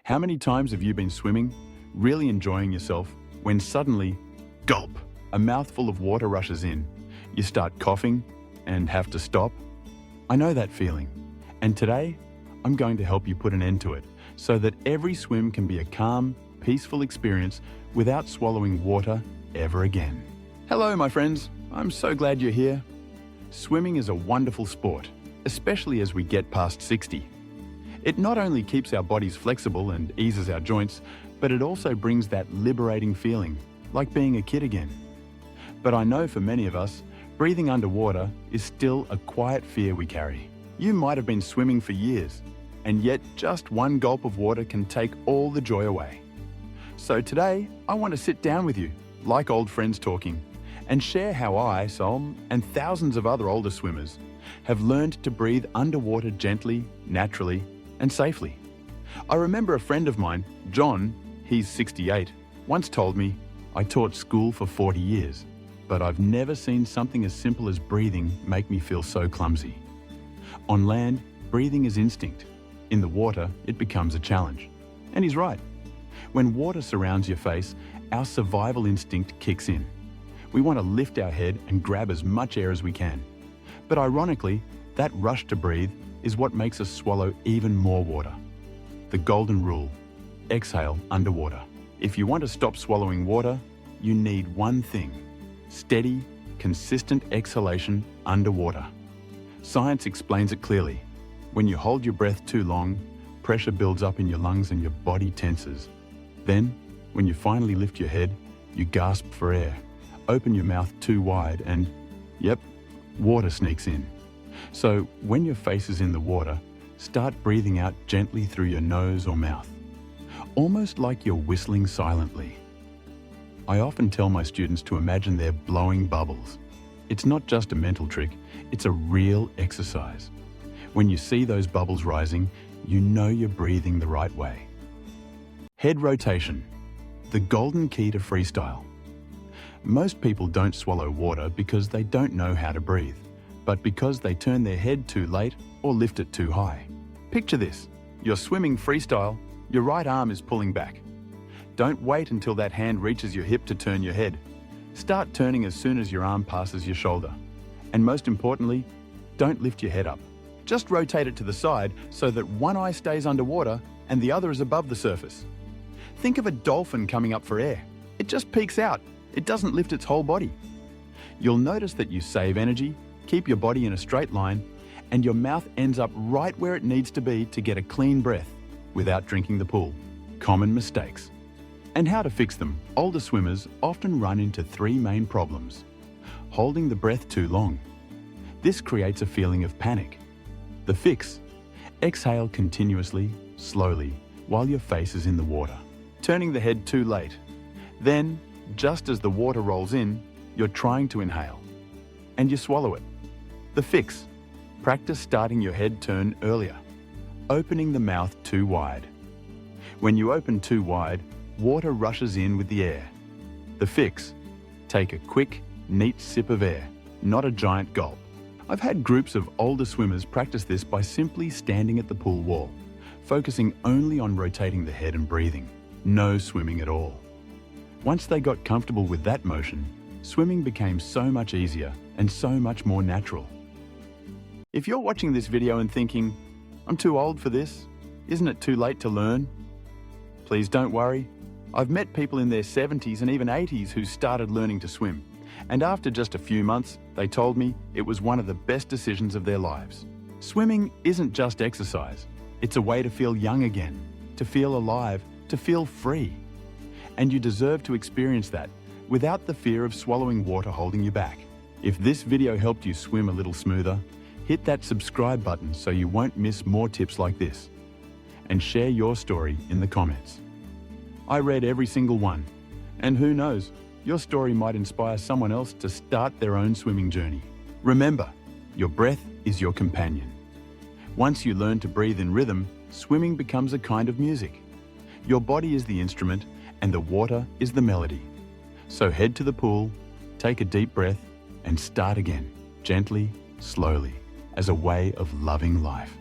How many times have you been swimming, really enjoying yourself, when suddenly, gulp, a mouthful of water rushes in, you start coughing and have to stop? I know that feeling, and today I'm going to help you put an end to it so that every swim can be a calm, peaceful experience without swallowing water ever again. Hello, my friends. I'm so glad you're here. Swimming is a wonderful sport, especially as we get past 60. It not only keeps our bodies flexible and eases our joints, but it also brings that liberating feeling, like being a kid again. But I know for many of us, breathing underwater is still a quiet fear we carry. You might have been swimming for years, and yet just one gulp of water can take all the joy away. So today, I want to sit down with you, like old friends talking, and share how I, Sol, and thousands of other older swimmers have learned to breathe underwater gently, naturally, and safely. I remember a friend of mine, John, he's 68, once told me, "I taught school for 40 years, but I've never seen something as simple as breathing make me feel so clumsy." On land, breathing is instinct. In the water, it becomes a challenge. And he's right. When water surrounds your face, our survival instinct kicks in. We want to lift our head and grab as much air as we can. But ironically, that rush to breathe is what makes us swallow even more water. The golden rule: exhale underwater. If you want to stop swallowing water, you need one thing: steady, consistent exhalation underwater. Science explains it clearly. When you hold your breath too long, pressure builds up in your lungs and your body tenses. Then, when you finally lift your head, you gasp for air, open your mouth too wide, and, yep, water sneaks in. So, when your face is in the water, start breathing out gently through your nose or mouth, almost like you're whistling silently. I often tell my students to imagine they're blowing bubbles. It's not just a mental trick, it's a real exercise. When you see those bubbles rising, you know you're breathing the right way. Head rotation, the golden key to freestyle. Most people don't swallow water because they don't know how to breathe, but because they turn their head too late or lift it too high. Picture this: you're swimming freestyle, your right arm is pulling back. Don't wait until that hand reaches your hip to turn your head. Start turning as soon as your arm passes your shoulder. And most importantly, don't lift your head up. Just rotate it to the side so that one eye stays underwater and the other is above the surface. Think of a dolphin coming up for air. It just peeks out. It doesn't lift its whole body. You'll notice that you save energy, keep your body in a straight line, and your mouth ends up right where it needs to be to get a clean breath without drinking the pool. Common mistakes. And how to fix them. Older swimmers often run into three main problems. Holding the breath too long. This creates a feeling of panic. The fix: exhale continuously, slowly, while your face is in the water. Turning the head too late. Then, just as the water rolls in, you're trying to inhale, and you swallow it. The fix: practice starting your head turn earlier, opening the mouth too wide. When you open too wide, water rushes in with the air. The fix: take a quick, neat sip of air, not a giant gulp. I've had groups of older swimmers practice this by simply standing at the pool wall, focusing only on rotating the head and breathing. No swimming at all. Once they got comfortable with that motion, swimming became so much easier and so much more natural. If you're watching this video and thinking, "I'm too old for this, isn't it too late to learn?" Please don't worry. I've met people in their 70s and even 80s who started learning to swim. And after just a few months, they told me it was one of the best decisions of their lives. Swimming isn't just exercise. It's a way to feel young again, to feel alive, to feel free. And you deserve to experience that without the fear of swallowing water holding you back. If this video helped you swim a little smoother, hit that subscribe button so you won't miss more tips like this. And share your story in the comments. I read every single one. And who knows, your story might inspire someone else to start their own swimming journey. Remember, your breath is your companion. Once you learn to breathe in rhythm, swimming becomes a kind of music. Your body is the instrument and the water is the melody. So head to the pool, take a deep breath, and start again, gently, slowly, as a way of loving life.